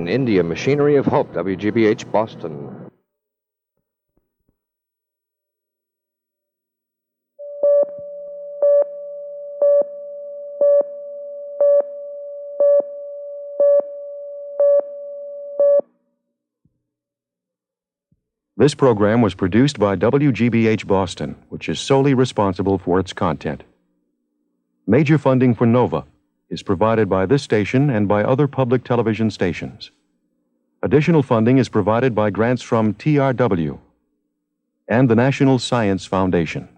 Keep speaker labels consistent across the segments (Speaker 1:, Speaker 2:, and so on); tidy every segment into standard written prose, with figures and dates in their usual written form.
Speaker 1: India Machinery of Hope, WGBH, Boston.
Speaker 2: This program was produced by WGBH Boston, which is solely responsible for its content. Major funding for NOVA is provided by this station and by other public television stations. Additional funding is provided by grants from TRW and the National Science Foundation.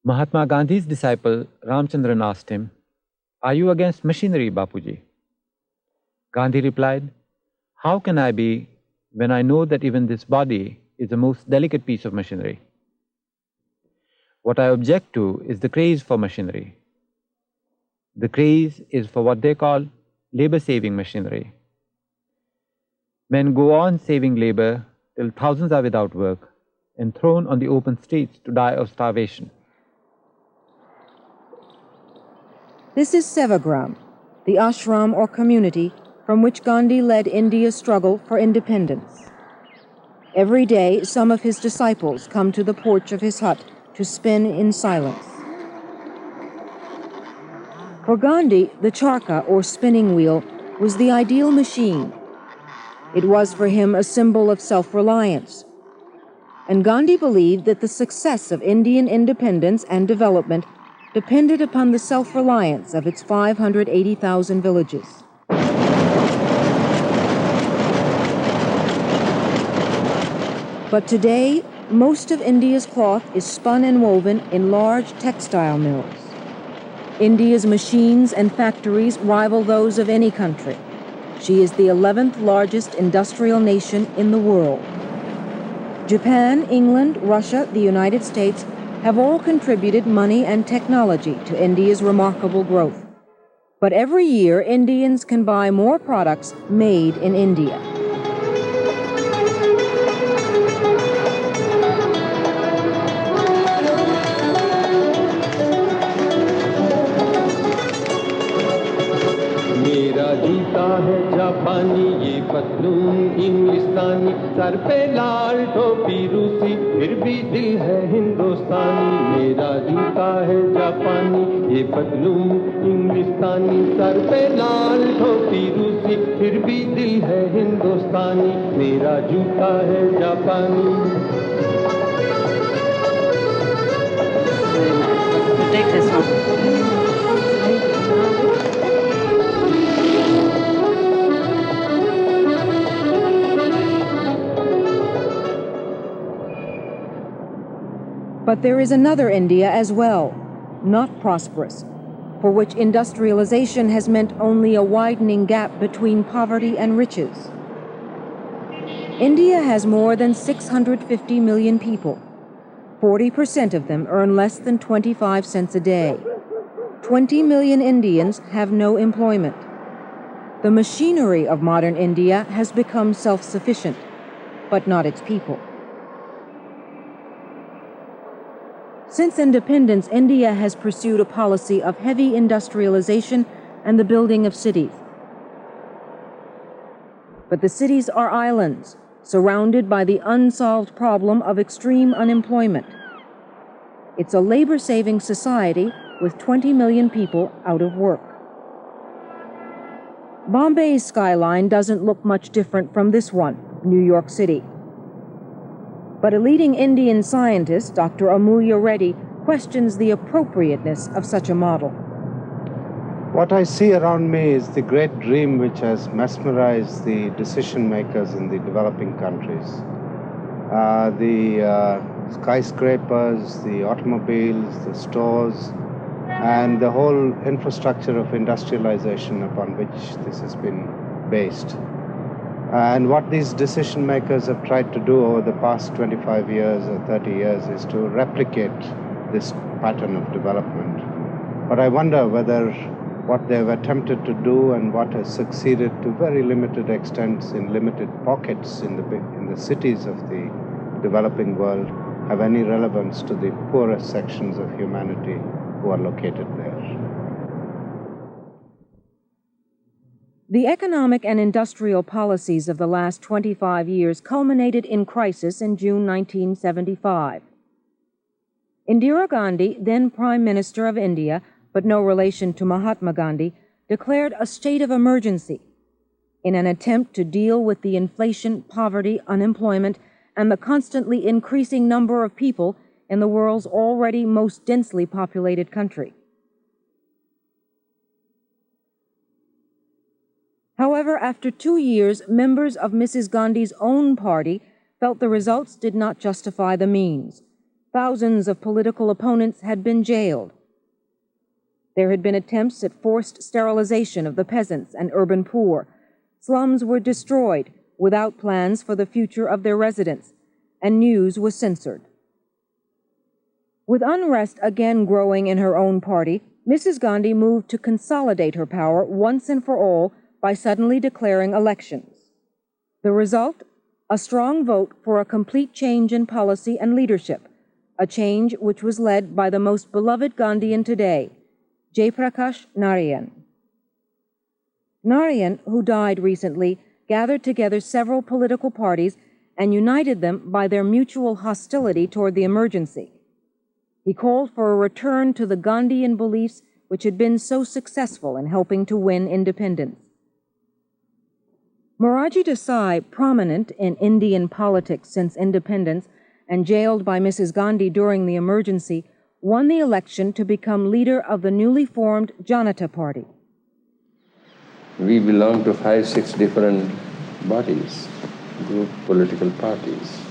Speaker 3: Mahatma Gandhi's disciple Ramchandran asked him, "Are you against machinery, Bapuji?" Gandhi replied, "How can I be when I know that even this body is the most delicate piece of machinery? What I object to is the craze for machinery. The craze is for what they call labor-saving machinery. Men go on saving labor till thousands are without work and thrown on the open streets to die of starvation."
Speaker 4: This is Sevagram, the ashram or community from which Gandhi led India's struggle for independence. Every day, some of his disciples come to the porch of his hut to spin in silence. For Gandhi, the charkha or spinning wheel was the ideal machine. It was for him a symbol of self-reliance. And Gandhi believed that the success of Indian independence and development depended upon the self-reliance of its 580,000 villages. But today, most of India's cloth is spun and woven in large textile mills. India's machines and factories rival those of any country. She is the 11th largest industrial nation in the world. Japan, England, Russia, the United States have all contributed money and technology to India's remarkable growth. But every year, Indians can buy more products made in India.
Speaker 5: मेरा जूता है जापानी, ये पतलून इंग्लिस्तानी, sir पे लाल टोपी रूसी, फिर भी दिल है हिंदुस्तानी। मेरा जूता है जापानी, ये पतलून इंग्लिस्तानी, सर पे लाल टोपी रूसी, फिर भी दिल है हिंदुस्तानी। मेरा जूता है जापानी।
Speaker 4: Take this one. But there is another India as well, not prosperous, for which industrialization has meant only a widening gap between poverty and riches. India has more than 650 million people. 40% of them earn less than 25 cents a day. 20 million Indians have no employment. The machinery of modern India has become self-sufficient, but not its people. Since independence, India has pursued a policy of heavy industrialization and the building of cities. But the cities are islands, surrounded by the unsolved problem of extreme unemployment. It's a labor-saving society with 20 million people out of work. Bombay's skyline doesn't look much different from this one, New York City. But a leading Indian scientist, Dr. Amulya Reddy, questions the appropriateness of such a model.
Speaker 6: What I see around me is the great dream which has mesmerized the decision makers in the developing countries. The skyscrapers, the automobiles, the stores, and the whole infrastructure of industrialization upon which this has been based. And what these decision makers have tried to do over the past 25 years or 30 years is to replicate this pattern of development. But I wonder whether what they've attempted to do and what has succeeded to very limited extents in limited pockets in the cities of the developing world have any relevance to the poorest sections of humanity who are located there.
Speaker 4: The economic and industrial policies of the last 25 years culminated in crisis in June 1975. Indira Gandhi, then Prime Minister of India, but no relation to Mahatma Gandhi, declared a state of emergency in an attempt to deal with the inflation, poverty, unemployment, and the constantly increasing number of people in the world's already most densely populated country. However, after 2 years, members of Mrs. Gandhi's own party felt the results did not justify the means. Thousands of political opponents had been jailed. There had been attempts at forced sterilization of the peasants and urban poor. Slums were destroyed without plans for the future of their residents, and news was censored. With unrest again growing in her own party, Mrs. Gandhi moved to consolidate her power once and for all by suddenly declaring elections. The result? A strong vote for a complete change in policy and leadership, a change which was led by the most beloved Gandhian today, Jayaprakash Narayan. Narayan, who died recently, gathered together several political parties and united them by their mutual hostility toward the emergency. He called for a return to the Gandhian beliefs which had been so successful in helping to win independence. Morarji Desai, prominent in Indian politics since independence and jailed by Mrs. Gandhi during the emergency, won the election to become leader of the newly formed Janata Party.
Speaker 7: We belong to 5-6 different bodies, group political parties,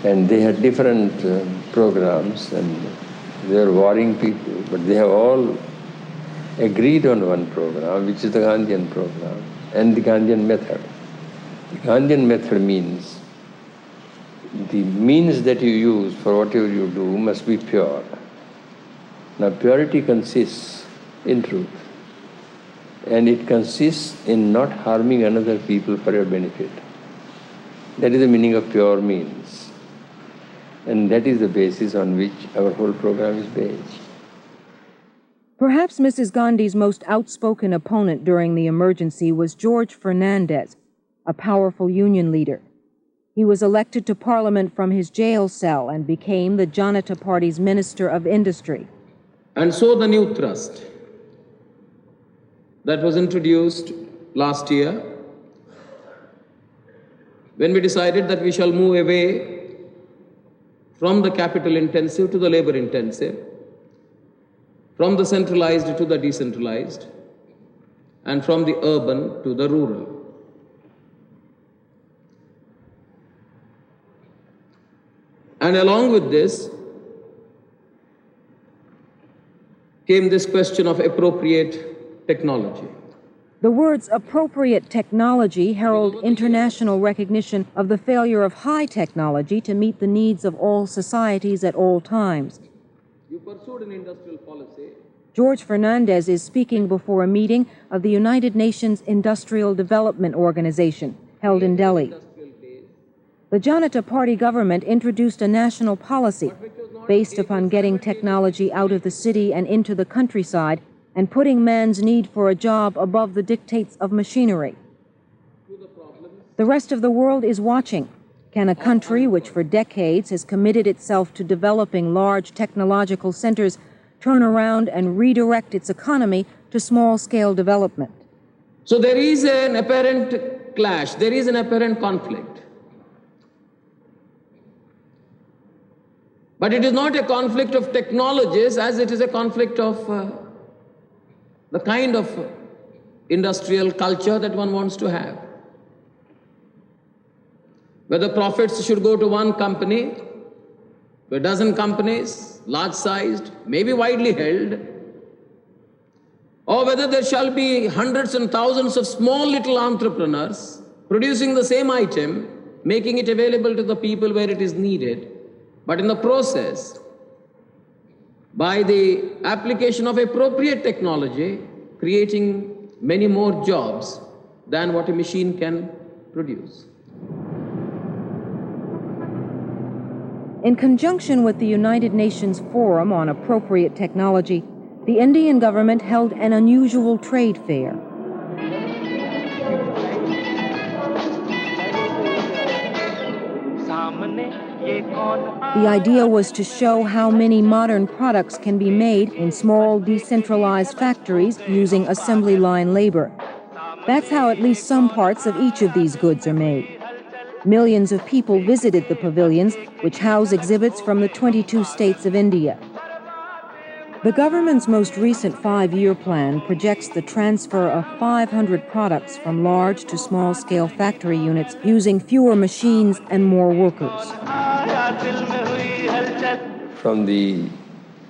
Speaker 7: and they had different programs, and they are warring people, but they have all agreed on one program, which is the Gandhian program, and the Gandhian method. The Gandhian method means the means that you use for whatever you do must be pure. Now, purity consists in truth, and it consists in not harming another people for your benefit. That is the meaning of pure means, and that is the basis on which our whole program is based.
Speaker 4: Perhaps Mrs. Gandhi's most outspoken opponent during the emergency was George Fernandez, a powerful union leader. He was elected to Parliament from his jail cell and became the Janata Party's Minister of Industry.
Speaker 8: And so the new thrust that was introduced last year, when we decided that we shall move away from the capital intensive to the labor intensive, from the centralized to the decentralized, and from the urban to the rural. And along with this came this question of appropriate technology.
Speaker 4: The words appropriate technology herald international recognition of the failure of high technology to meet the needs of all societies at all times.
Speaker 8: You pursued an industrial policy.
Speaker 4: George Fernandez is speaking before a meeting of the United Nations Industrial Development Organization, held in Delhi. The Janata Party government introduced a national policy based upon getting technology out of the city and into the countryside and putting man's need for a job above the dictates of machinery. The rest of the world is watching. Can a country which for decades has committed itself to developing large technological centers turn around and redirect its economy to small-scale development?
Speaker 8: So there is an apparent clash, there is an apparent conflict. But it is not a conflict of technologies as it is a conflict of the kind of industrial culture that one wants to have. Whether profits should go to one company, to a dozen companies, large-sized, maybe widely held, or whether there shall be hundreds and thousands of small little entrepreneurs producing the same item, making it available to the people where it is needed, but in the process, by the application of appropriate technology, creating many more jobs than what a machine can produce.
Speaker 4: In conjunction with the United Nations Forum on Appropriate Technology, the Indian government held an unusual trade fair. The idea was to show how many modern products can be made in small, decentralized factories using assembly line labor. That's how at least some parts of each of these goods are made. Millions of people visited the pavilions, which house exhibits from the 22 states of India. The government's most recent 5-year plan projects the transfer of 500 products from large to small-scale factory units using fewer machines and more workers.
Speaker 7: From the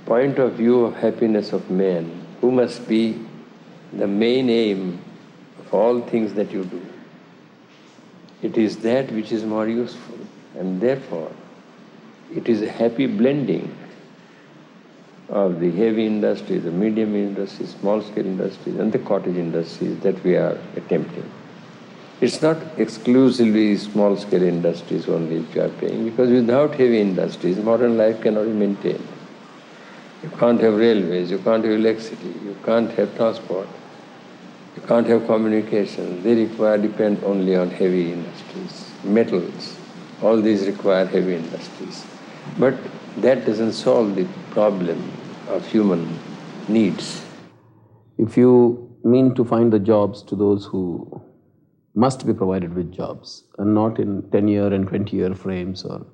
Speaker 7: point of view of happiness of man, who must be the main aim of all things that you do, it is that which is more useful, and therefore it is a happy blending of the heavy industries, the medium industries, small-scale industries, and the cottage industries that we are attempting. It's not exclusively small-scale industries only which we are paying, because without heavy industries, modern life cannot be maintained. You can't have railways, you can't have electricity, you can't have transport, you can't have communication. They depend only on heavy industries. Metals, all these require heavy industries. But that doesn't solve the problem of human needs.
Speaker 8: If you mean to find the jobs to those who must be provided with jobs, and not in 10-year and 20-year frames or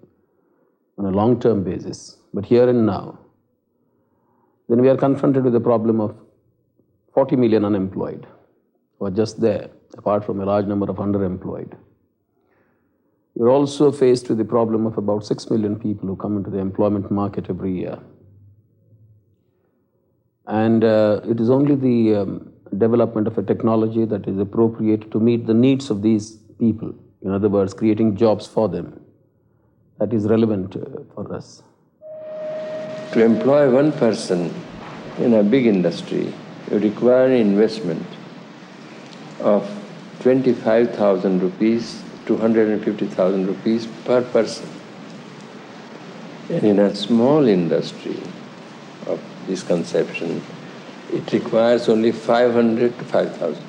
Speaker 8: on a long-term basis, but here and now, then we are confronted with the problem of 40 million unemployed, who are just there, apart from a large number of underemployed. You're also faced with the problem of about 6 million people who come into the employment market every year. And it is only the development of a technology that is appropriate to meet the needs of these people, in other words, creating jobs for them, that is relevant for us.
Speaker 7: To employ one person in a big industry, you require an investment of 25,000 rupees, 250,000 rupees per person. And in a small industry of this conception, it requires only 500 to 5,000.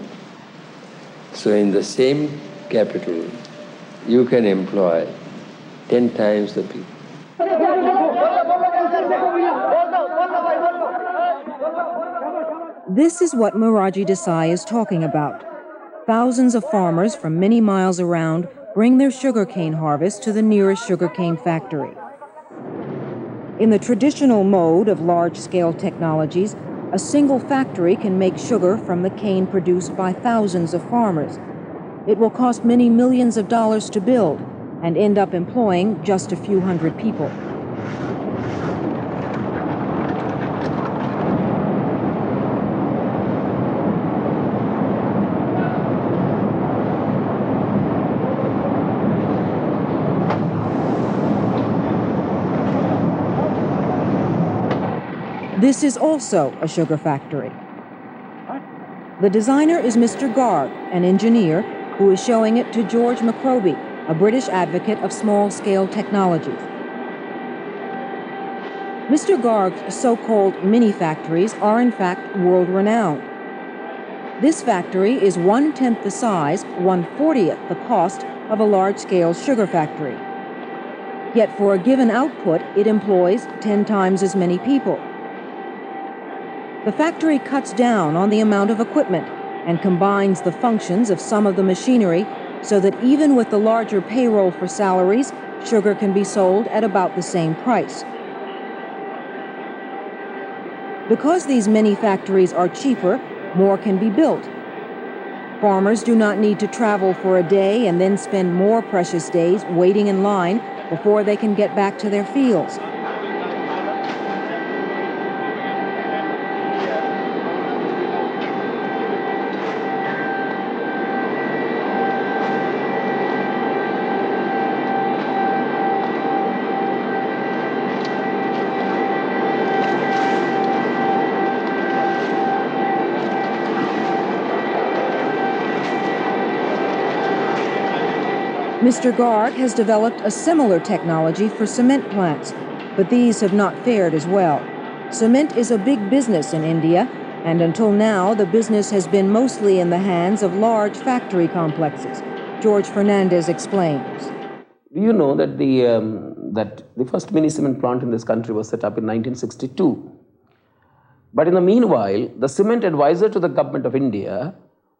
Speaker 7: So in the same capital, you can employ 10 times the people.
Speaker 4: This is what Moraji Desai is talking about. Thousands of farmers from many miles around bring their sugarcane harvest to the nearest sugarcane factory. In the traditional mode of large-scale technologies, a single factory can make sugar from the cane produced by thousands of farmers. It will cost many millions of dollars to build and end up employing just a few hundred people. This is also a sugar factory. The designer is Mr. Garg, an engineer, who is showing it to George McRobie, a British advocate of small-scale technologies. Mr. Garg's so-called mini-factories are in fact world-renowned. This factory is 1/10 the size, 1/40th the cost of a large-scale sugar factory. Yet for a given output, it employs 10 times as many people. The factory cuts down on the amount of equipment and combines the functions of some of the machinery so that even with the larger payroll for salaries, sugar can be sold at about the same price. Because these mini factories are cheaper, more can be built. Farmers do not need to travel for a day and then spend more precious days waiting in line before they can get back to their fields. Mr. Garg has developed a similar technology for cement plants, but these have not fared as well. Cement is a big business in India, and until now, the business has been mostly in the hands of large factory complexes. George Fernandez explains.
Speaker 8: Do you know that the first mini cement plant in this country was set up in 1962? But in the meanwhile, the cement advisor to the government of India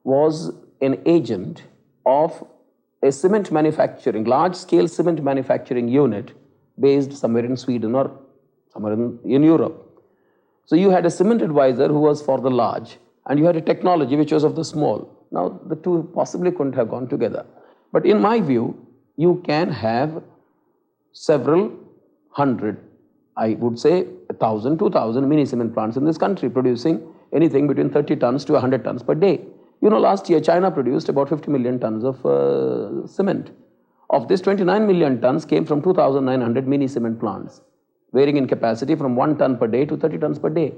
Speaker 8: was an agent of a cement manufacturing, large-scale cement manufacturing unit based somewhere in Sweden or somewhere in Europe. So you had a cement advisor who was for the large, and you had a technology which was of the small. Now, the two possibly couldn't have gone together. But in my view, you can have several hundred, I would say 1,000, 2,000 mini cement plants in this country producing anything between 30 tons to 100 tons per day. You know, last year China produced about 50 million tons of cement. Of this, 29 million tons came from 2,900 mini cement plants, varying in capacity from 1 ton per day to 30 tons per day.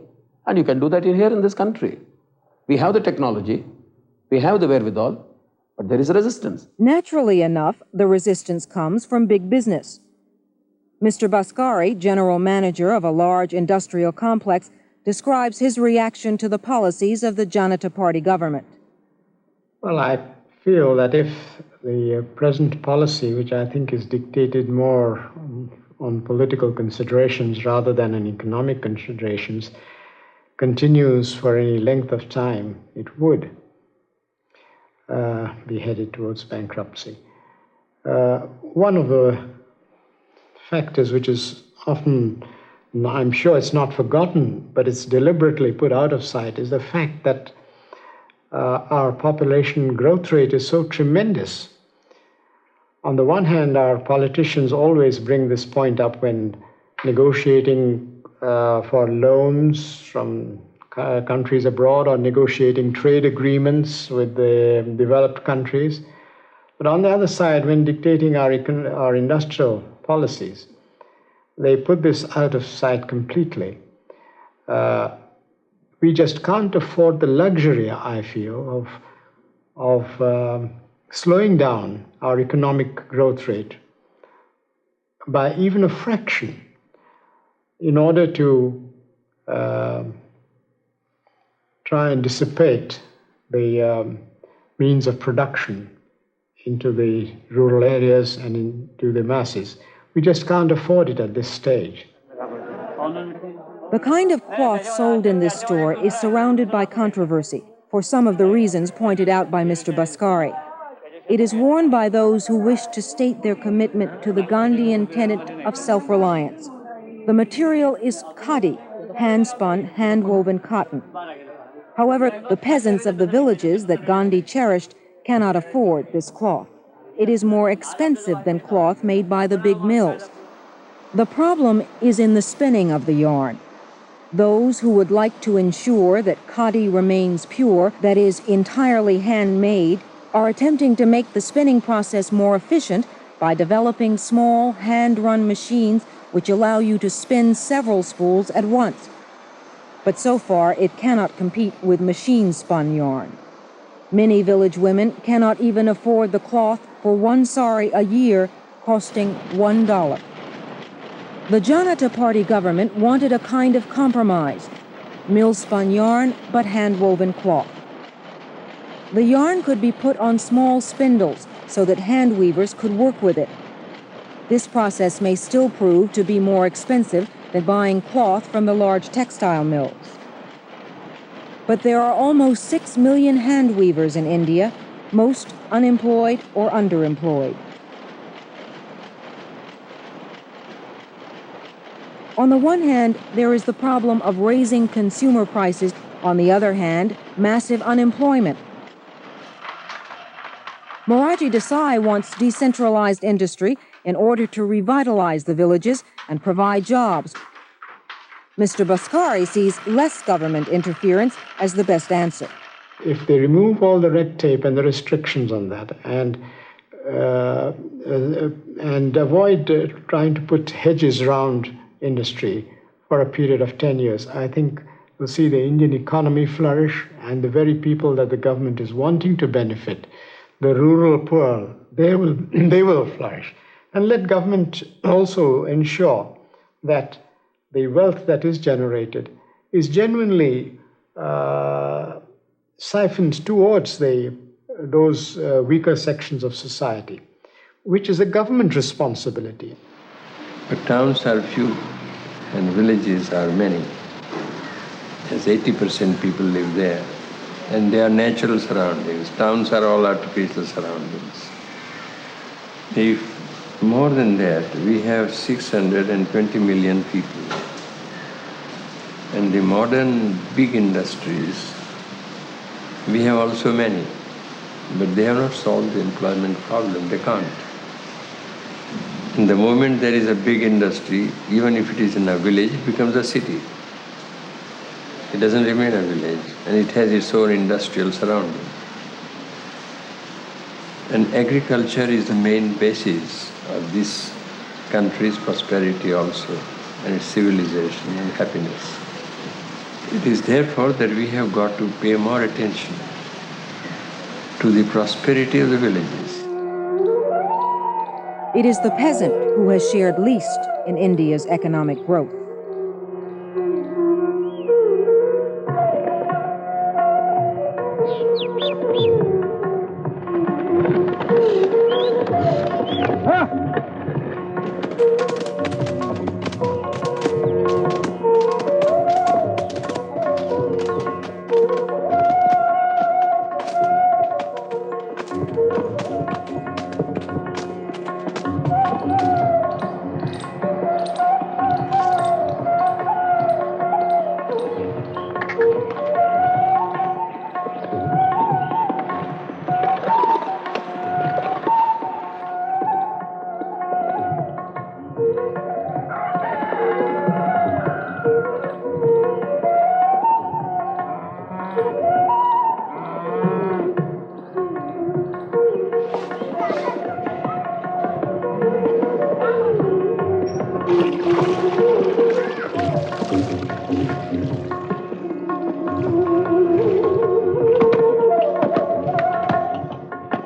Speaker 8: And you can do that here in this country. We have the technology, we have the wherewithal, but there is resistance.
Speaker 4: Naturally enough, the resistance comes from big business. Mr. Bhaskari, general manager of a large industrial complex, describes his reaction to the policies of the Janata Party government.
Speaker 9: Well, I feel that if the present policy, which I think is dictated more on political considerations rather than on economic considerations, continues for any length of time, it would be headed towards bankruptcy. One of the factors which is often, I'm sure it's not forgotten, but it's deliberately put out of sight, is the fact that our population growth rate is so tremendous. On the one hand, our politicians always bring this point up when negotiating for loans from countries abroad or negotiating trade agreements with the developed countries. But on the other side, when dictating our industrial policies, they put this out of sight completely. We just can't afford the luxury, I feel, of slowing down our economic growth rate by even a fraction in order to try and dissipate the means of production into the rural areas and into the masses. We just can't afford it at this stage.
Speaker 4: The kind of cloth sold in this store is surrounded by controversy for some of the reasons pointed out by Mr. Bhaskari. It is worn by those who wish to state their commitment to the Gandhian tenet of self-reliance. The material is khadi, hand-spun, hand-woven cotton. However, the peasants of the villages that Gandhi cherished cannot afford this cloth. It is more expensive than cloth made by the big mills. The problem is in the spinning of the yarn. Those who would like to ensure that khadi remains pure, that is, entirely handmade, are attempting to make the spinning process more efficient by developing small, hand-run machines which allow you to spin several spools at once. But so far, it cannot compete with machine-spun yarn. Many village women cannot even afford the cloth for 1 sari a year, costing $1. The Janata Party government wanted a kind of compromise, mill-spun yarn but hand-woven cloth. The yarn could be put on small spindles so that hand weavers could work with it. This process may still prove to be more expensive than buying cloth from the large textile mills. But there are almost 6 million hand weavers in India, most unemployed or underemployed. On the one hand, there is the problem of raising consumer prices. On the other hand, massive unemployment. Moraji Desai wants decentralized industry in order to revitalize the villages and provide jobs. Mr. Bhaskari sees less government interference as the best answer.
Speaker 9: If they remove all the red tape and the restrictions on that and avoid trying to put hedges around industry for a period of 10 years, I think we'll see the Indian economy flourish, and the very people that the government is wanting to benefit, the rural poor, they will flourish. And let government also ensure that the wealth that is generated is genuinely siphoned towards those weaker sections of society, which is a government responsibility.
Speaker 7: But towns are few and villages are many. As 80% people live there, and they are natural surroundings. Towns are all artificial surroundings. If more than that, we have 620 million people. And the modern big industries, we have also many, but they have not solved the employment problem. They can't. And the moment there is a big industry, even if it is in a village, it becomes a city. It doesn't remain a village, and it has its own industrial surrounding. And agriculture is the main basis of this country's prosperity also, and its civilization and happiness. It is therefore that we have got to pay more attention to the prosperity of the villages.
Speaker 4: It is the peasant who has shared least in India's economic growth.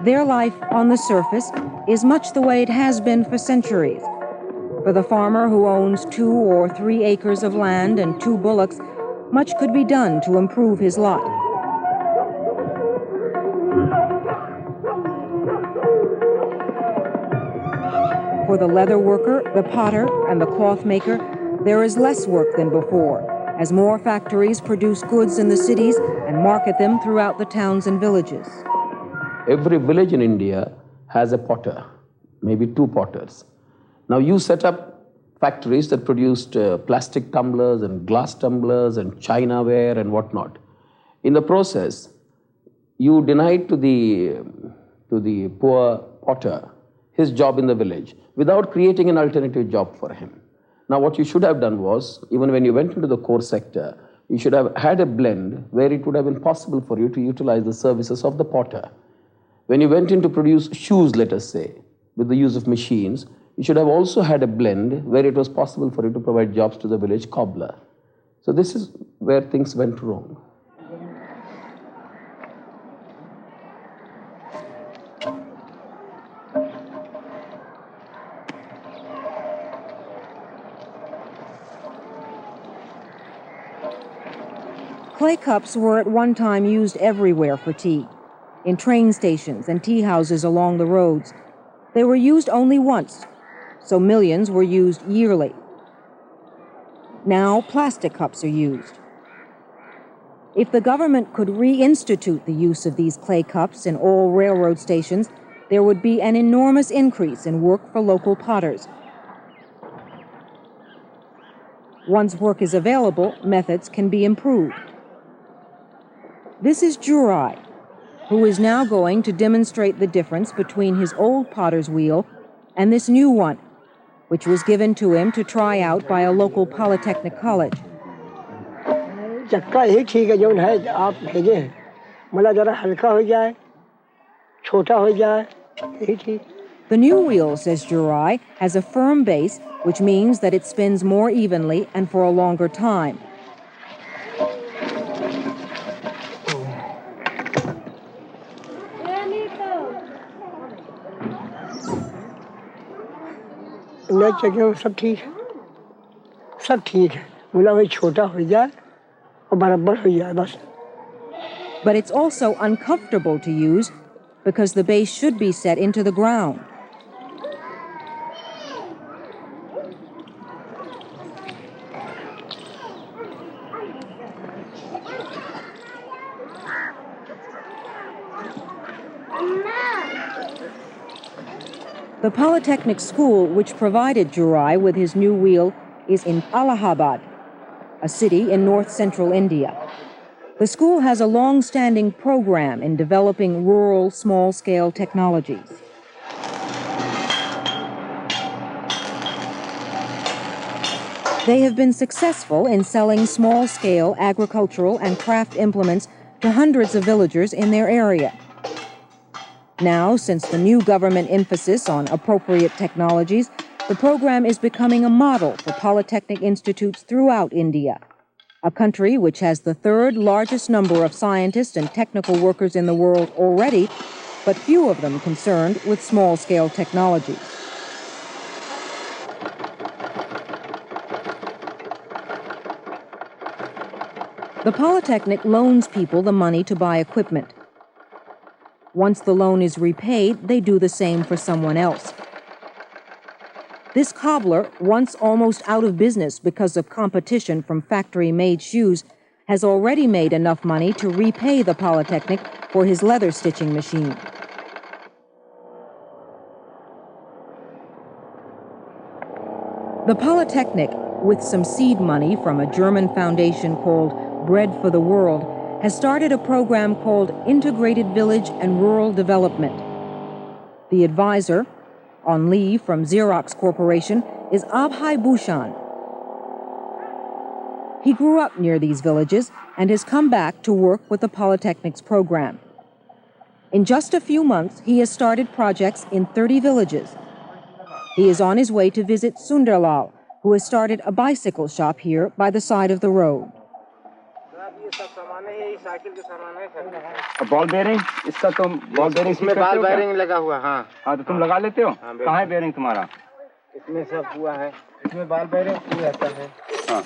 Speaker 4: Their life on the surface is much the way it has been for centuries. For the farmer who owns 2 or 3 acres of land and 2 bullocks, much could be done to improve his lot. For the leather worker, the potter, and the cloth maker, there is less work than before, as more factories produce goods in the cities and market them throughout the towns and villages.
Speaker 8: Every village in India has a potter, maybe 2 potters. Now you set up factories that produced plastic tumblers and glass tumblers and chinaware and whatnot. In the process, you denied to the poor potter his job in the village without creating an alternative job for him. Now what you should have done was, even when you went into the core sector, you should have had a blend where it would have been possible for you to utilize the services of the potter. When you went in to produce shoes, let us say, with the use of machines, you should have also had a blend where it was possible for you to provide jobs to the village cobbler. So this is where things went wrong.
Speaker 4: Clay cups were at one time used everywhere for tea, in train stations and tea houses along the roads. They were used only once, so millions were used yearly. Now plastic cups are used. If the government could reinstitute the use of these clay cups in all railroad stations, there would be an enormous increase in work for local potters. Once work is available, methods can be improved. This is Jurai, who is now going to demonstrate the difference between his old potter's wheel and this new one, which was given to him to try out by a local polytechnic college.
Speaker 10: चक्का ही ठीक है जो है आप भेजे हैं मतलब जरा हल्का हो जाए छोटा हो जाए यही ठीक.
Speaker 4: The new wheel, says Jurai, has a firm base, which means that it spins more evenly and for a longer time.
Speaker 10: न चाहिए सब ठीक है सब ठीक है बोला भाई छोटा हो जाए और बराबर हो जाए बस.
Speaker 4: But it's also uncomfortable to use because the base should be set into the ground. The Polytechnic school which provided Jurai with his new wheel is in Allahabad, a city in north-central India. The school has a long-standing program in developing rural, small-scale technologies. They have been successful in selling small-scale agricultural and craft implements to hundreds of villagers in their area. Now, since the new government emphasis on appropriate technologies, the program is becoming a model for polytechnic institutes throughout India, a country which has the third largest number of scientists and technical workers in the world already, but few of them concerned with small-scale technologies. The Polytechnic loans people the money to buy equipment. Once the loan is repaid, they do the same for someone else. This cobbler, once almost out of business because of competition from factory-made shoes, has already made enough money to repay the Polytechnic for his leather stitching machine. The Polytechnic, with some seed money from a German foundation called Bread for the World, has started a program called Integrated Village and Rural Development. The advisor, on leave from Xerox Corporation, is Abhay Bhushan. He grew up near these villages and has come back to work with the Polytechnic's program. In just a few months, he has started projects in 30 villages. He is on his way to visit Sunderlal, who has started a bicycle shop here by the side of the road.
Speaker 11: Ball bearing इसका तुम ball bearing इसमें ball bearing लगा हुआ हाँ हाँ तो तुम लगा लेते हो कहाँ है बेयरिंग तुम्हारा इसमें सब हुआ है इसमें बॉल बेयरिंग रहता है हाँ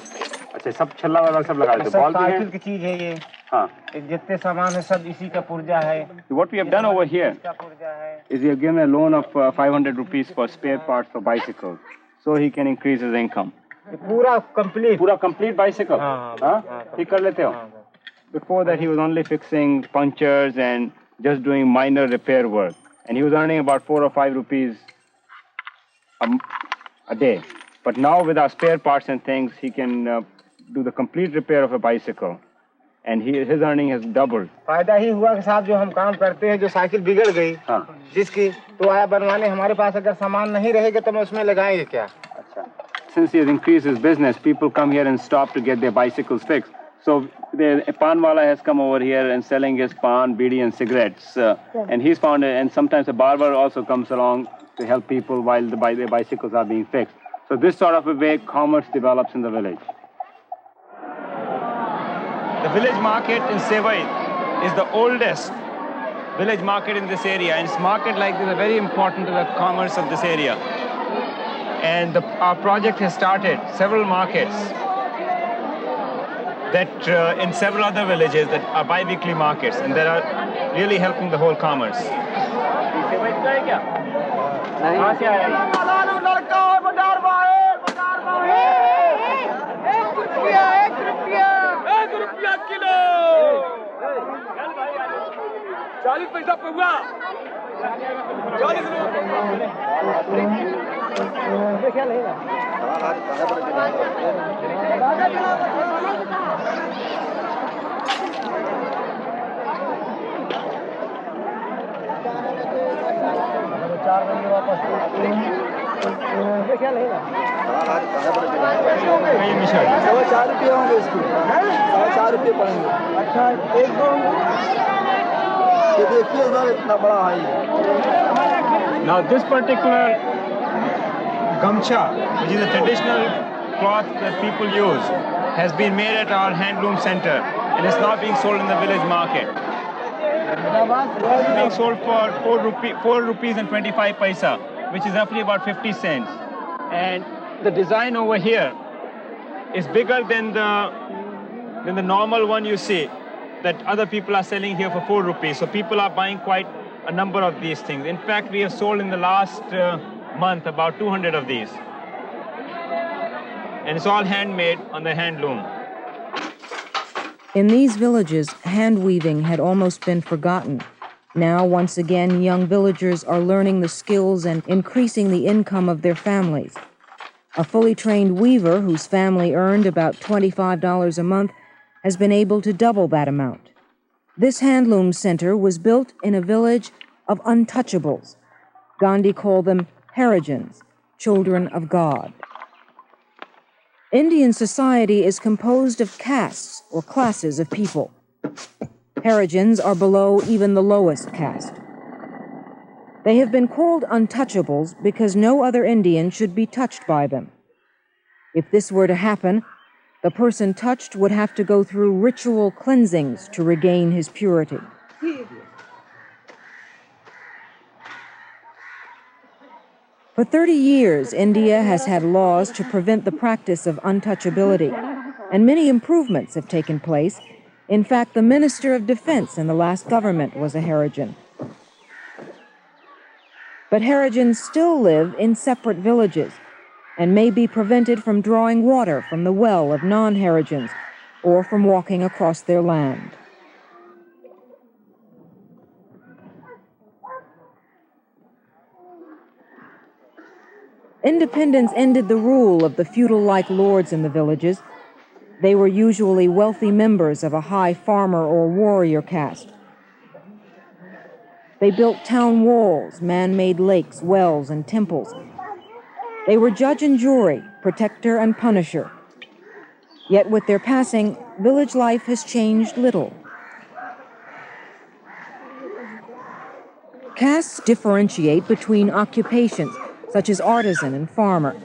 Speaker 11: अच्छा सब छल्ला वाला सब लगा लेते हो बॉल साइकिल की चीज है ये हाँ जितने सामान है सब इसी का पुर्जा है what we have done over here is we have given a loan of 500 rupees for spare parts for bicycles so he can increase his income पूरा complete bicycle हाँ ठीक कर लेते हो Before that, he was only fixing punctures and just doing minor repair work. And he was earning about 4 or 5 rupees a day. But now with our spare parts and things, he can do the complete repair of a bicycle. And his earning has doubled. फायदा ही हुआ कि साहब जो हम काम करते हैं जो साइकिल बिगड़ गई जिसकी तो आया बनवाने हमारे पास अगर सामान नहीं रहेगा तो मैं उसमें लगाएंगे क्या अच्छा Since he has increased his business, people come here and stop to get their bicycles fixed. So the pan wala has come over here and selling his pan, bidi and cigarettes. And he's found it, and sometimes a barber also comes along to help people while their bicycles are being fixed. So this sort of a way commerce develops in the village. The village market in Sevai is the oldest village market in this area, and its market like this is very important to the commerce of this area. And our project has started several markets that in several other villages that are bi-weekly markets and that are really helping the whole commerce. ₹1 kilo. Now this particular gamcha, which is a traditional cloth that people use, has been made at our handloom center and is now being sold in the village market. It's being sold for 4 rupees and 25 paisa, which is roughly about 50 cents. And the design over here is bigger than the normal one you see that other people are selling here for 4 rupees. So people are buying quite a number of these things. In fact, we have sold in the last month about 200 of these. And it's all handmade on the handloom.
Speaker 4: In these villages, hand weaving had almost been forgotten. Now, once again, young villagers are learning the skills and increasing the income of their families. A fully trained weaver whose family earned about $25 a month has been able to double that amount. This handloom center was built in a village of untouchables. Gandhi called them Harijans, children of God. Indian society is composed of castes or classes of people. Harijans are below even the lowest caste. They have been called untouchables because no other Indian should be touched by them. If this were to happen, the person touched would have to go through ritual cleansings to regain his purity. For 30 years, India has had laws to prevent the practice of untouchability, and many improvements have taken place. In fact, the Minister of Defense in the last government was a Harijan. But Harijans still live in separate villages and may be prevented from drawing water from the well of non-Harijans or from walking across their land. Independence ended the rule of the feudal-like lords in the villages. They were usually wealthy members of a high farmer or warrior caste. They built town walls, man-made lakes, wells, and temples. They were judge and jury, protector and punisher. Yet with their passing, village life has changed little. Castes differentiate between occupations, such as artisan and farmer,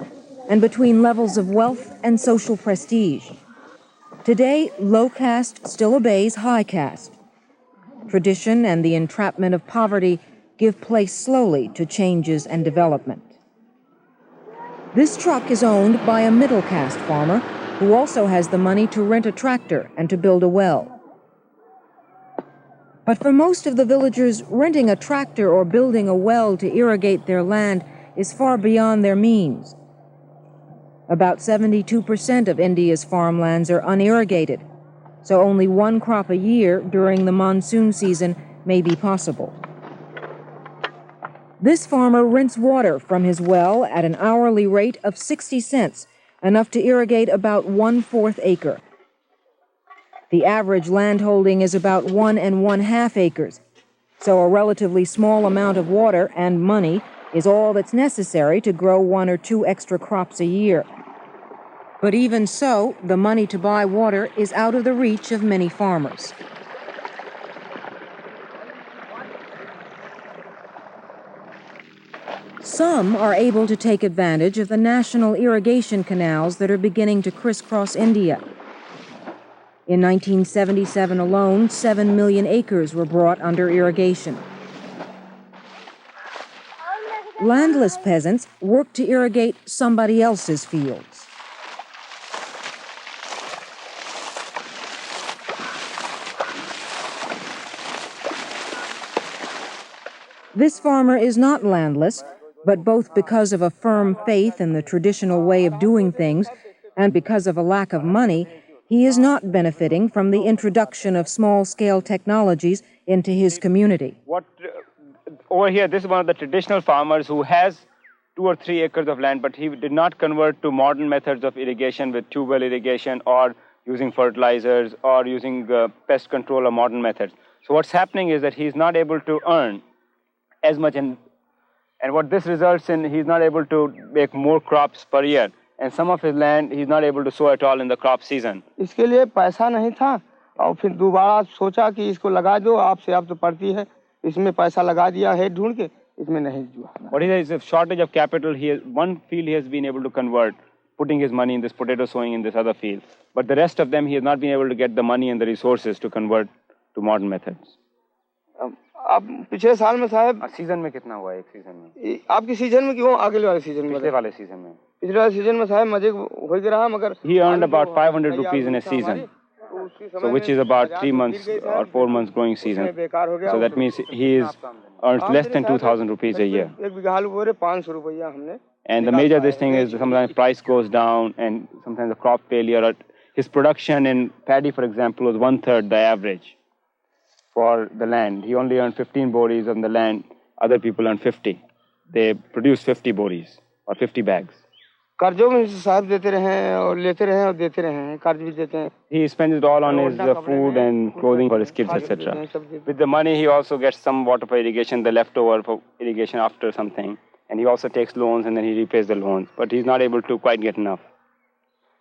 Speaker 4: and between levels of wealth and social prestige. Today, low caste still obeys high caste. Tradition and the entrapment of poverty give place slowly to changes and development. This truck is owned by a middle caste farmer who also has the money to rent a tractor and to build a well. But for most of the villagers, renting a tractor or building a well to irrigate their land is far beyond their means. About 72% of India's farmlands are unirrigated, so only one crop a year during the monsoon season may be possible. This farmer rents water from his well at an hourly rate of 60 cents, enough to irrigate about 1/4 acre. The average landholding is about 1 1/2 acres, so a relatively small amount of water and money is all that's necessary to grow 1 or 2 extra crops a year. But even so, the money to buy water is out of the reach of many farmers. Some are able to take advantage of the national irrigation canals that are beginning to crisscross India. In 1977 alone, 7 million acres were brought under irrigation. Landless peasants work to irrigate somebody else's fields. This farmer is not landless, but both because of a firm faith in the traditional way of doing things and because of a lack of money, he is not benefiting from the introduction of small-scale technologies into his community.
Speaker 11: Over here, this is one of the traditional farmers who has 2 or 3 acres of land, but he did not convert to modern methods of irrigation with tube well irrigation or using fertilizers or using pest control or modern methods. So what's happening is that he's not able to earn as much, and what this results in, he's not able to make more crops per year. And some of his land, he's not able to sow at all in the crop season.
Speaker 10: इसके लिए पैसा नहीं था और फिर दोबारा सोचा कि इसको लगा दो, आपसे आप तो पड़ती है, इसमें पैसा लगा दिया है ढूंढ के, इसमें नहीं जुआ.
Speaker 11: What is a shortage of capital? One field he has been able to convert, putting his money in this potato sowing in this other field. But the rest of them, he has not been able to get the money and the resources to convert to modern methods.
Speaker 10: अब पिछले साल में साहब
Speaker 11: season में कितना हुआ एक season में?
Speaker 10: आपकी सीजन में क्यों आगे वाले सीजन में?
Speaker 11: पिछले वाले सीजन में.
Speaker 10: पिछले वाले सीजन में साहब मजे हो ही रहा मगर.
Speaker 11: He earned about 500 rupees in a season, so which is about 3 months or 4 months growing season. So that means he earns less than 2,000 rupees a year.
Speaker 10: एक बीघा आलू बोरे 500 रुपया हमने.
Speaker 11: And the major this thing is sometimes price goes down and sometimes the crop failure. Or his production in paddy, for example, was 1/3 the average for the land. He only earned 15 boris on the land. Other people earn 50. They produce 50 boris or 50 bags.
Speaker 10: कर्जों में साहब देते रहे और लेते रहे और देते रहे, कर्ज भी देते हैं.
Speaker 11: He spends it all on his food and clothing for his kids, etc. With the money, he also gets some water for irrigation, the leftover for irrigation after something. And he also takes loans and then he repays the loans. But he's not able to quite get enough.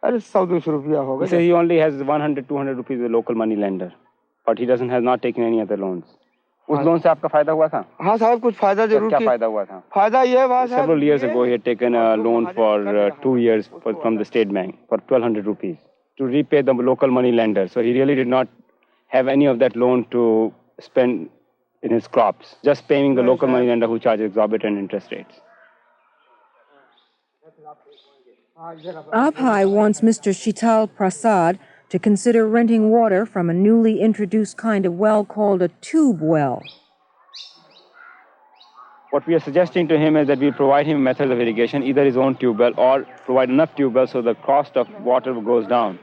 Speaker 10: अरे 100-200 रुपया हो गया.
Speaker 11: He says he only has 100-200 rupees with a local money lender. But he has not taken any other loans. उस loan से आपका फायदा हुआ था?
Speaker 10: हाँ साहब कुछ फायदा जरूर.
Speaker 11: क्या फायदा हुआ था?
Speaker 10: फायदा ये है साहब.
Speaker 11: Several years ago, he had taken a loan for 2 years from the State Bank for 1,200 rupees to repay the local money lender. So he really did not have any of that loan to spend in his crops, just paying the local money lender who charges exorbitant interest rates.
Speaker 4: Abhay wants Mr. Shital Prasad to consider renting water from a newly introduced kind of well called a tube well.
Speaker 11: What we are suggesting to him is that we provide him methods of irrigation, either his own tube well or provide enough tube wells so the cost of water goes down.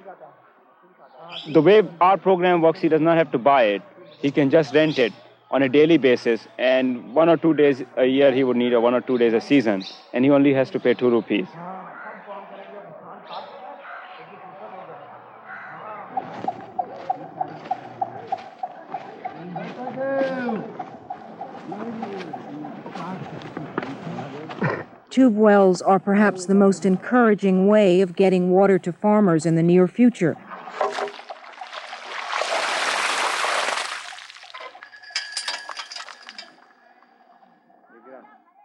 Speaker 11: The way our program works, he does not have to buy it. He can just rent it on a daily basis, and 1 or 2 days a year he would need, or 1 or 2 days a season, and he only has to pay 2 rupees.
Speaker 4: Tube wells are perhaps the most encouraging way of getting water to farmers in the near future.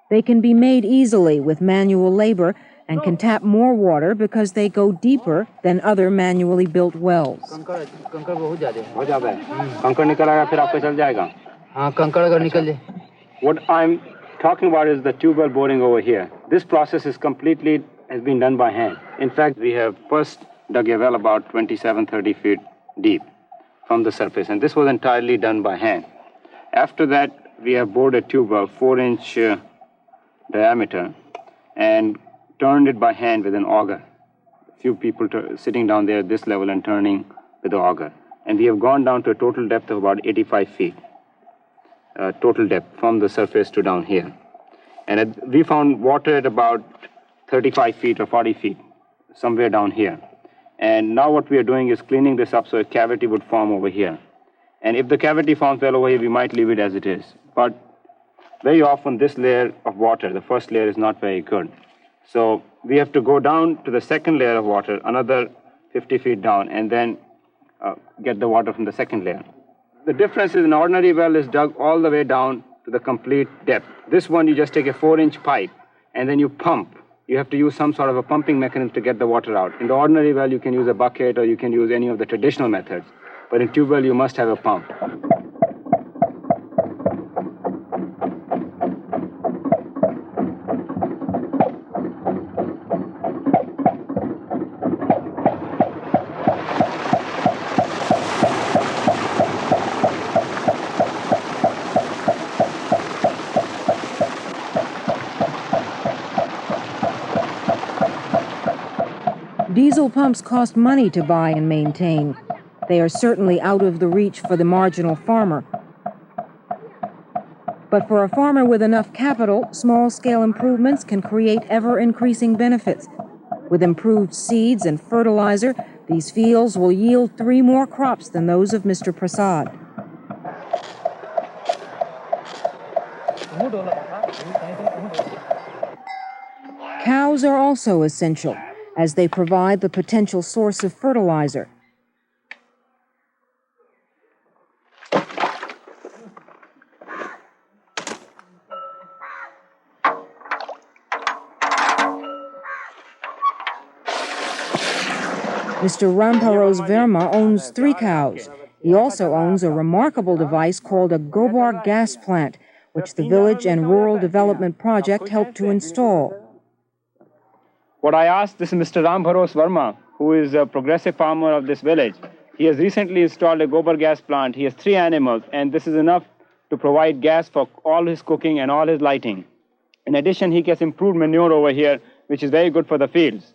Speaker 4: They can be made easily with manual labor and can tap more water because they go deeper than other manually built wells.
Speaker 11: What I'm talking about is the tube well boring over here. This process has been done by hand. In fact, we have first dug a well about 27-30 feet deep from the surface, and this was entirely done by hand. After that, we have bored a tube well 4-inch diameter and turned it by hand with an auger. A few people sitting down there at this level and turning with the auger. And we have gone down to a total depth of about 85 feet. Total depth from the surface to down here. And we found water at about 35 feet or 40 feet, somewhere down here. And now what we are doing is cleaning this up so a cavity would form over here. And if the cavity forms well over here, we might leave it as it is. But very often this layer of water, the first layer, is not very good. So we have to go down to the second layer of water, another 50 feet down, and then get the water from the second layer. The difference is an ordinary well is dug all the way down to the complete depth. This one, you just take a 4-inch pipe and then you pump. You have to use some sort of a pumping mechanism to get the water out. In the ordinary well, you can use a bucket or you can use any of the traditional methods. But in tube well, you must have a pump.
Speaker 4: Diesel pumps cost money to buy and maintain. They are certainly out of the reach for the marginal farmer. But for a farmer with enough capital, small-scale improvements can create ever-increasing benefits. With improved seeds and fertilizer, these fields will yield 3 more crops than those of Mr. Prasad. Cows are also essential, as they provide the potential source of fertilizer. Mr. Ramparos Verma owns 3 cows. He also owns a remarkable device called a gobar gas plant, which the Village and Rural Development Project helped to install.
Speaker 11: What I asked this Mr. Ramparos Verma, who is a progressive farmer of this village, he has recently installed a gobar gas plant. He has 3 animals, and this is enough to provide gas for all his cooking and all his lighting. In addition, he gets improved manure over here, which is very good for the fields.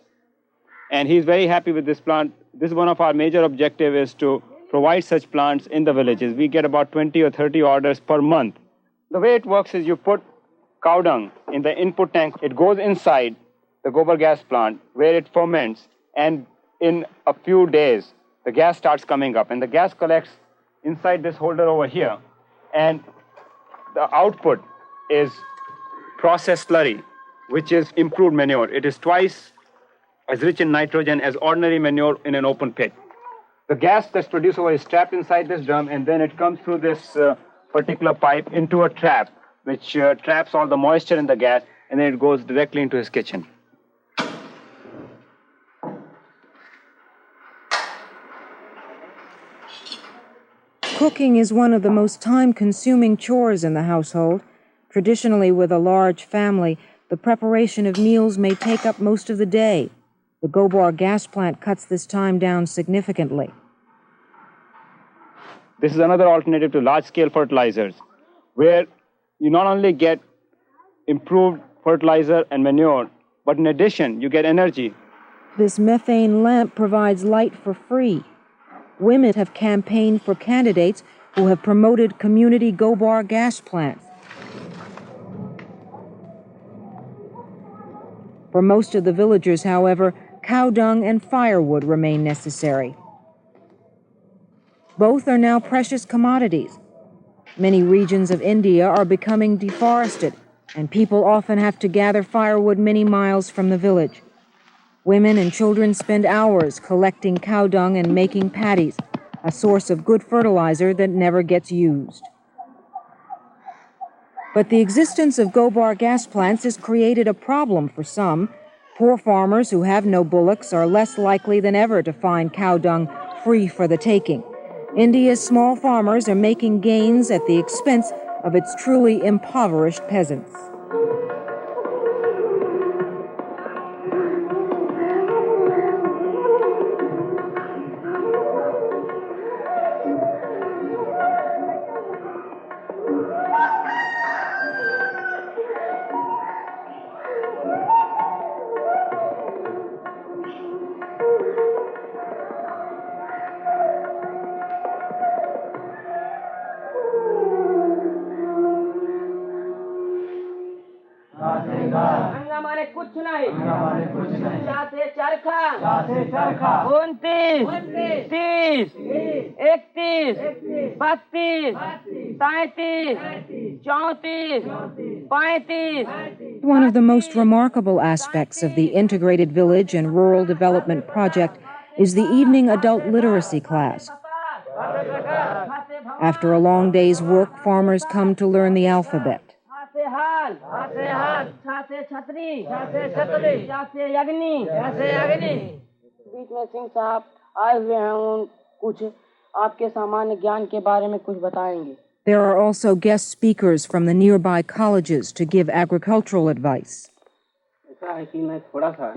Speaker 11: And he's very happy with this plant. This is one of our major objectives, is to provide such plants in the villages. We get about 20 or 30 orders per month. The way it works is you put cow dung in the input tank. It goes inside the gobar gas plant where it ferments, and in a few days, the gas starts coming up. And the gas collects inside this holder over here. And the output is processed slurry, which is improved manure. It is twice as rich in nitrogen as ordinary manure in an open pit. The gas that's produced over is trapped inside this drum, and then it comes through this particular pipe into a trap, which traps all the moisture in the gas, and then it goes directly into his kitchen.
Speaker 4: Cooking is one of the most time-consuming chores in the household. Traditionally, with a large family, the preparation of meals may take up most of the day. The gobar gas plant cuts this time down significantly.
Speaker 11: This is another alternative to large-scale fertilizers, where you not only get improved fertilizer and manure, but in addition, you get energy.
Speaker 4: This methane lamp provides light for free. Women have campaigned for candidates who have promoted community gobar gas plants. For most of the villagers, however, cow dung and firewood remain necessary. Both are now precious commodities. Many regions of India are becoming deforested, and people often have to gather firewood many miles from the village. Women and children spend hours collecting cow dung and making paddies, a source of good fertilizer that never gets used. But the existence of gobar gas plants has created a problem for some. Poor farmers who have no bullocks are less likely than ever to find cow dung free for the taking. India's small farmers are making gains at the expense of its truly impoverished peasants.
Speaker 12: कुछ नहीं 29 30 31 32 33 34 35.
Speaker 4: One of the most remarkable aspects of the Integrated Village and Rural Development Project is the evening adult literacy class. After a long day's work, farmers come to learn the alphabet.
Speaker 12: बीच में सिंह साहब आए हुए हैं, कुछ आपके सामान्य ज्ञान के बारे में कुछ बताएंगे.
Speaker 4: There are also guest speakers from the nearby colleges to give agricultural advice.
Speaker 13: ऐसा है कि मैं थोड़ा सा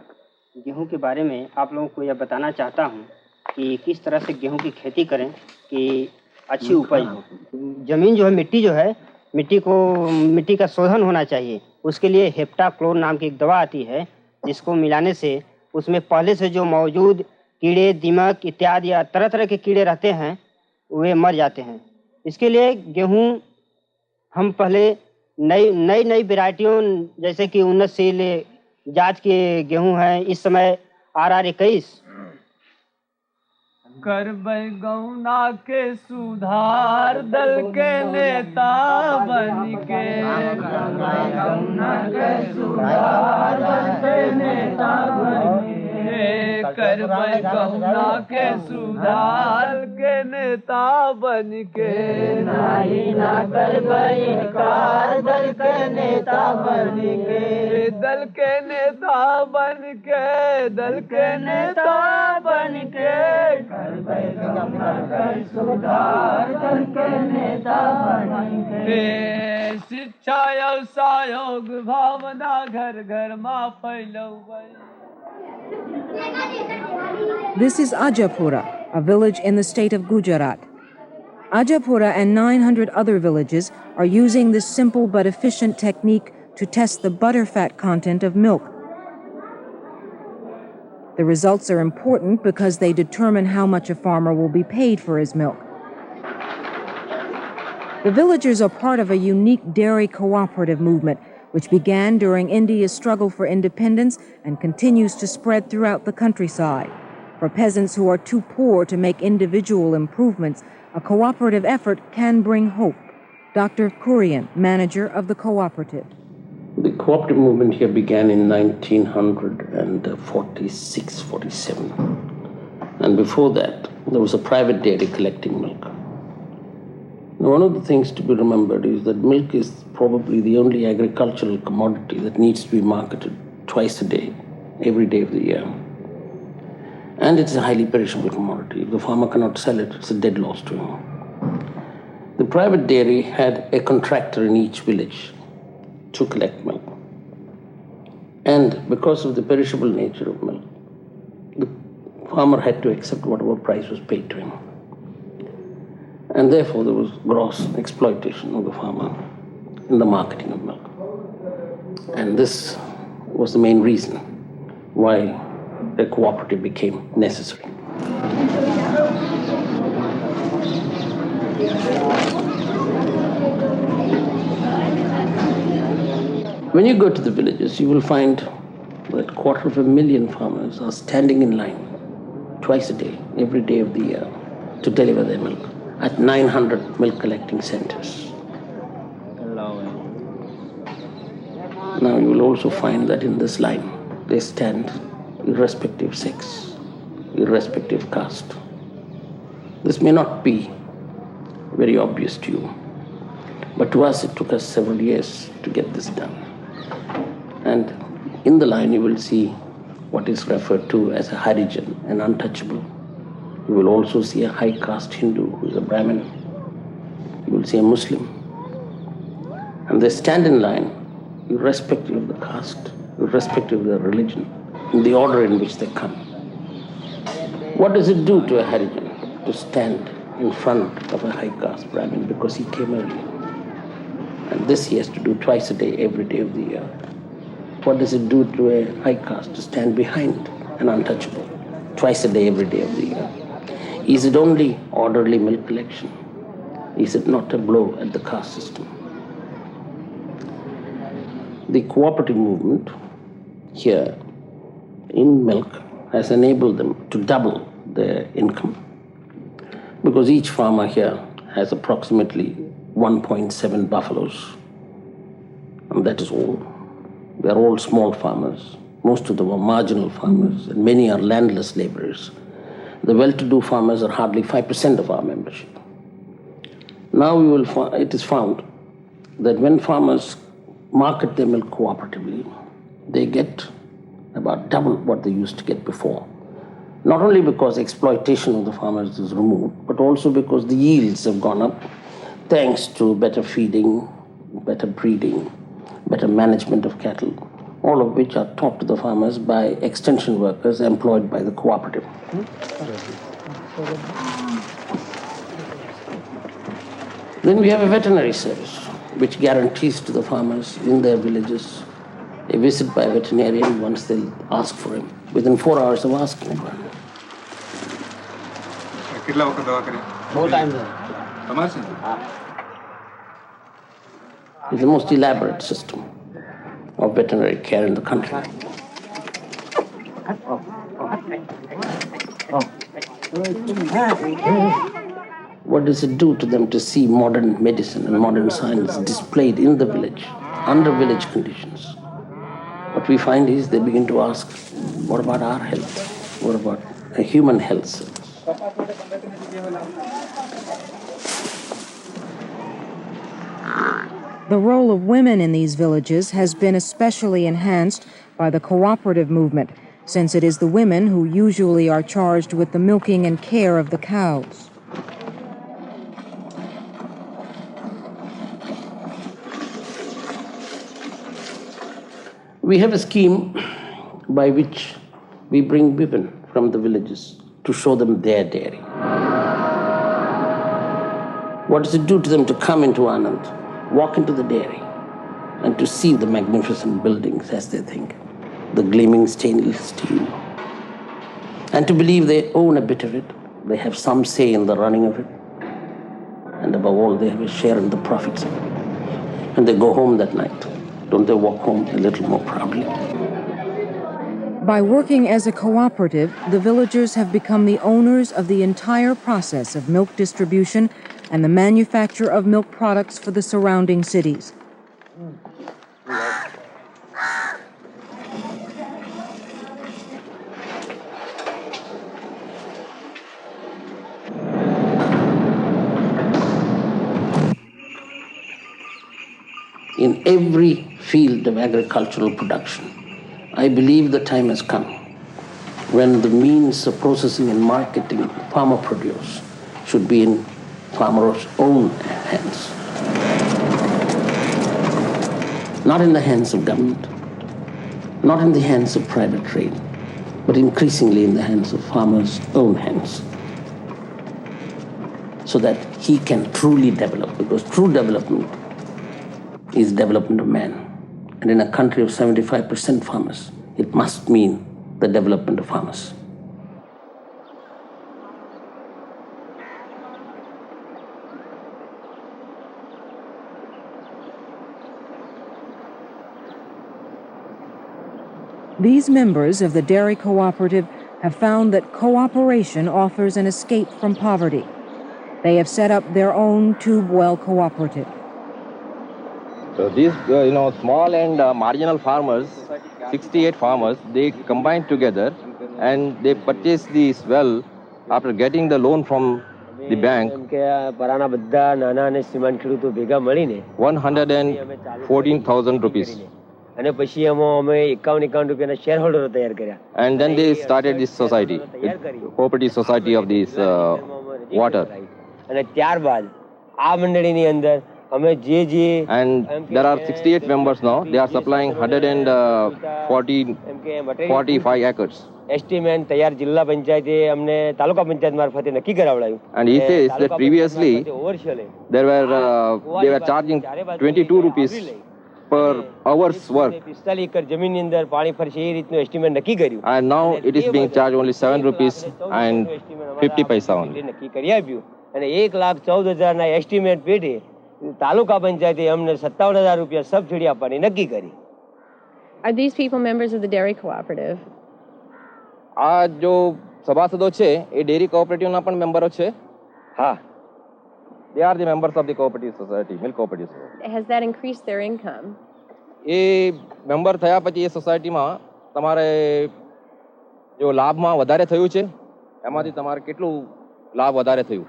Speaker 13: गेहूं के बारे में आप लोगों को यह बताना चाहता हूं कि किस तरह से गेहूं की खेती करें कि अच्छी उपज हो. जमीन जो है, मिट्टी का शोधन होना चाहिए. उसके लिए हेप्टाक्लोर नाम की एक दवा आती है, जिसको मिलाने से उसमें पहले से जो मौजूद कीड़े, दीमक इत्यादि या तरह तरह के कीड़े रहते हैं, वे मर जाते हैं. इसके लिए गेहूं हम पहले नई वैरायटियों जैसे कि उन्नतशील जात के गेहूं हैं। इस समय RR21
Speaker 14: करबै गौना के सुधार दल के नेता बन के, करबै गौना के सुधार दल के नेता बन के, करबै गौना के सुधार के नेता बन के, नहीं ना करबै कार दल के नेता बन के, दल के नेता बन के, दल के नेता बन के, सुधार दल के नेता बन के, शिक्षा और सहयोग भावना घर घर में फैलौबै।
Speaker 4: This is Ajapura, a village in the state of Gujarat. Ajapura and 900 other villages are using this simple but efficient technique to test the butterfat content of milk. The results are important because they determine how much a farmer will be paid for his milk. The villagers are part of a unique dairy cooperative movement which began during India's struggle for independence and continues to spread throughout the countryside. For peasants who are too poor to make individual improvements, a cooperative effort can bring hope. Dr. Kurian, manager of the cooperative.
Speaker 15: The cooperative movement here began in 1946-47. And before that, there was a private dairy collecting milk. Now, one of the things to be remembered is that milk is probably the only agricultural commodity that needs to be marketed twice a day, every day of the year. And it's a highly perishable commodity. If the farmer cannot sell it, it's a dead loss to him. The private dairy had a contractor in each village to collect milk. And because of the perishable nature of milk, the farmer had to accept whatever price was paid to him. And therefore there was gross exploitation of the farmer in the marketing of milk. And this was the main reason why a cooperative became necessary. When you go to the villages, you will find that 250,000 farmers are standing in line twice a day, every day of the year, to deliver their milk at 900 milk collecting centers. Now you will also find that in this line, they stand irrespective of sex, irrespective of caste. This may not be very obvious to you, but to us it took us several years to get this done. And in the line you will see what is referred to as a Harijan, an untouchable. You will also see a high caste Hindu who is a Brahmin. You will see a Muslim. And they stand in line irrespective of the caste, irrespective of their religion, in the order in which they come. What does it do to a Harijan to stand in front of a high caste Brahmin because he came early? And this he has to do twice a day, every day of the year. What does it do to a high caste to stand behind an untouchable twice a day, every day of the year? Is it only orderly milk collection? Is it not a blow at the caste system? The cooperative movement here in milk has enabled them to double their income, because each farmer here has approximately 1.7 buffaloes, and that is all. They are all small farmers. Most of them are marginal farmers, and many are landless laborers. The well-to-do farmers are hardly 5% of our membership. Now it is found that when farmers market their milk cooperatively, they get about double what they used to get before. Not only because exploitation of the farmers is removed, but also because the yields have gone up thanks to better feeding, better breeding, better management of cattle, all of which are taught to the farmers by extension workers employed by the cooperative. Then we have a veterinary service, which guarantees to the farmers in their villages a visit by a veterinarian once they ask for him, within 4 hours of asking for him. It's the most elaborate system of veterinary care in the country. What does it do to them to see modern medicine and modern science displayed in the village, under village conditions? What we find is they begin to ask, what about our health? What about a human health service?
Speaker 4: The role of women in these villages has been especially enhanced by the cooperative movement, since it is the women who usually are charged with the milking and care of the cows.
Speaker 15: We have a scheme by which we bring women from the villages to show them their dairy. What does it do to them to come into Anand, walk into the dairy, and to see the magnificent buildings as they think, the gleaming stainless steel, and to believe they own a bit of it, they have some say in the running of it, and above all, they have a share in the profits of it. And they go home that night. Don't they walk home a little more proudly?
Speaker 4: By working as a cooperative, the villagers have become the owners of the entire process of milk distribution and the manufacture of milk products for the surrounding cities.
Speaker 15: In every field of agricultural production, I believe the time has come when the means of processing and marketing farmer produce should be in farmers' own hands. Not in the hands of government, not in the hands of private trade, but increasingly in the hands of farmers' own hands, so that he can truly develop, because true development is development of man. And in a country of 75% farmers, it must mean the development of farmers.
Speaker 4: These members of the dairy cooperative have found that cooperation offers an escape from poverty. They have set up their own tube well cooperative.
Speaker 16: So these, small and marginal farmers, 68 farmers, they combined together and they purchased this well after getting the loan from the bank. 114,000 rupees. And then they started this society, cooperative society of this water. And there are 68 members now. They are supplying 145 acres.
Speaker 17: Estimate तैयार जिला पंचायत हमने तालुका पंचायत मार्फत नक्की करावड़ाયું.
Speaker 16: And he says that previously they were charging 22 rupees per hour's work. And now it is being charged only 7 rupees and 50 paisa only.
Speaker 17: અને 1,14,000 estimate પેટે તાલુકા પંચાયતે અમને 57,000 રૂપિયા subsidy આપવાની નક્કી કરી.
Speaker 18: Are these people members of the dairy cooperative?
Speaker 16: આ જો સભાસદો છે એ ડેરી કોઓપરેટિવના પણ મેમ્બરો છે. હા. They are the members of the cooperative society, milk cooperative society.
Speaker 18: Has that increased their income?
Speaker 16: A member થયા પછી એ સોસાયટીમાં તમારે જો લાભમાં વધારે થયું છે એમાંથી તમારે કેટલું લાભ વધારે થયું?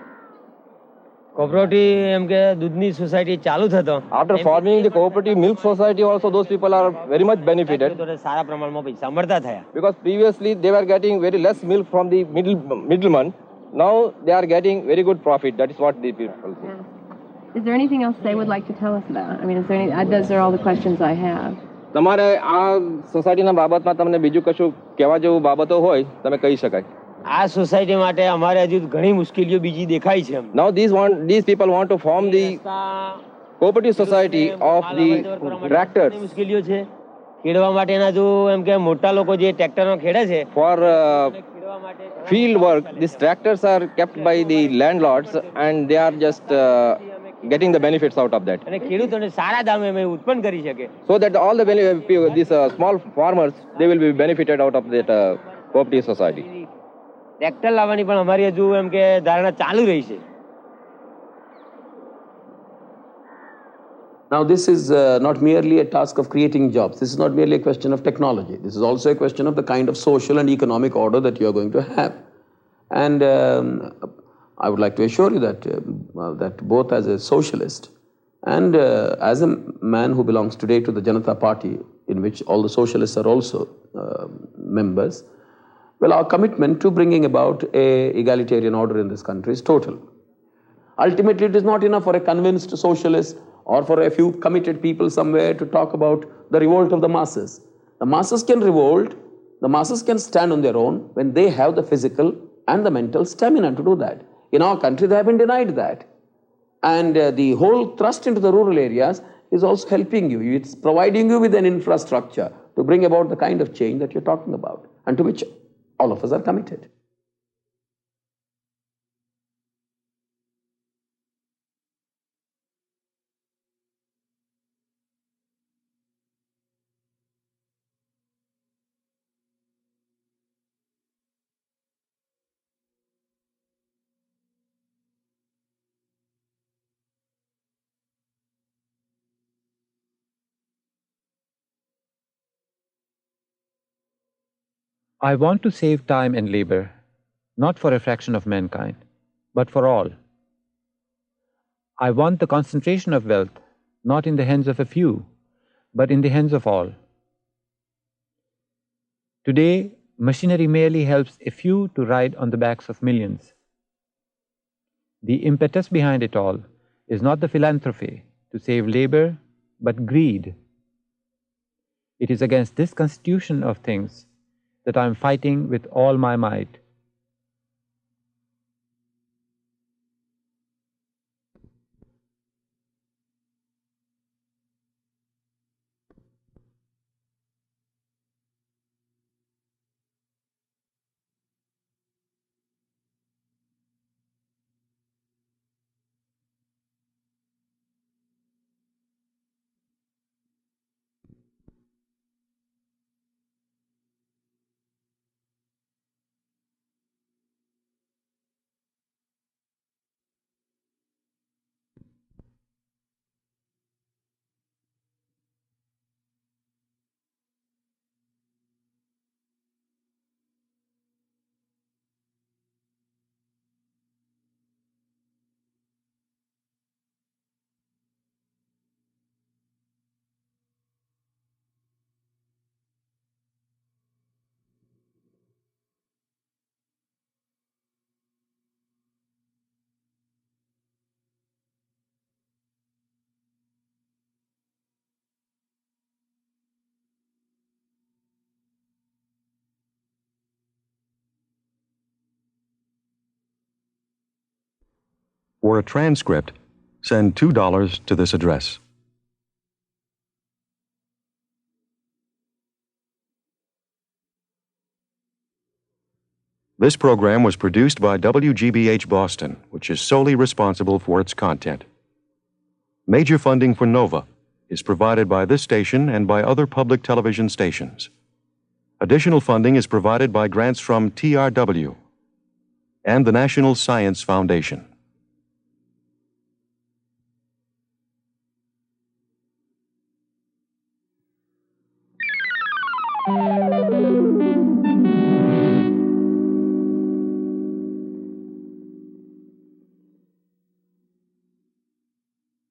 Speaker 17: કોઓપરેટિવ એમ કે દૂધની સોસાયટી ચાલુ થતો.
Speaker 16: After forming the cooperative milk society also those people are very much benefited.
Speaker 17: સારા પ્રમાણમાં પૈસા મળતા થયા.
Speaker 16: Because previously they were getting very less milk from the middleman. Now they are getting very good profit. That is what the people say.
Speaker 18: Is there anything else they would like to tell us about? I mean, those are all the questions I have.
Speaker 16: તમારે આ સોસાયટીના બાબતમાં તમને બીજું કશું કહેવા જેવું બાબતો હોય તમે કહી શકાય.
Speaker 17: આ સોસાયટી માટે અમારે હજુ ઘણી મુશ્કેલીઓ બીજી દેખાય છે.
Speaker 16: Now these people want to form the cooperative society of the tractors.
Speaker 17: મુશ્કેલીઓ છે ખેડવા માટેના જો એમ કે મોટા લોકો જે ટ્રેક્ટરનો ખેડે છે.
Speaker 16: For field work, these tractors are kept by the landlords and they are just getting the benefits out of that.
Speaker 17: અને ખેડૂતોને સારા દામે અમે ઉત્પન્ન કરી શકે.
Speaker 16: So that all these small farmers, they will be benefited out of that cooperative society.
Speaker 17: Tractor લાવવાની પણ અમારી હજુ એમ કે ધારણા ચાલુ રહી છે.
Speaker 8: Now, this is not merely a task of creating jobs. This is not merely a question of technology. This is also a question of the kind of social and economic order that you are going to have. And I would like to assure you that both as a socialist and as a man who belongs today to the Janata Party, in which all the socialists are also members, well, our commitment to bringing about a egalitarian order in this country is total. Ultimately, it is not enough for a convinced socialist or for a few committed people somewhere to talk about the revolt of the masses. The masses can revolt, the masses can stand on their own when they have the physical and the mental stamina to do that. In our country, they have been denied that. And the whole thrust into the rural areas is also helping you. It's providing you with an infrastructure to bring about the kind of change that you're talking about, and to which all of us are committed.
Speaker 3: I want to save time and labor, not for a fraction of mankind, but for all. I want the concentration of wealth, not in the hands of a few, but in the hands of all. Today, machinery merely helps a few to ride on the backs of millions. The impetus behind it all is not the philanthropy to save labor, but greed. It is against this constitution of things that I am fighting with all my might.
Speaker 2: For a transcript, send $2 to this address. This program was produced by WGBH Boston, which is solely responsible for its content. Major funding for NOVA is provided by this station and by other public television stations. Additional funding is provided by grants from TRW and the National Science Foundation.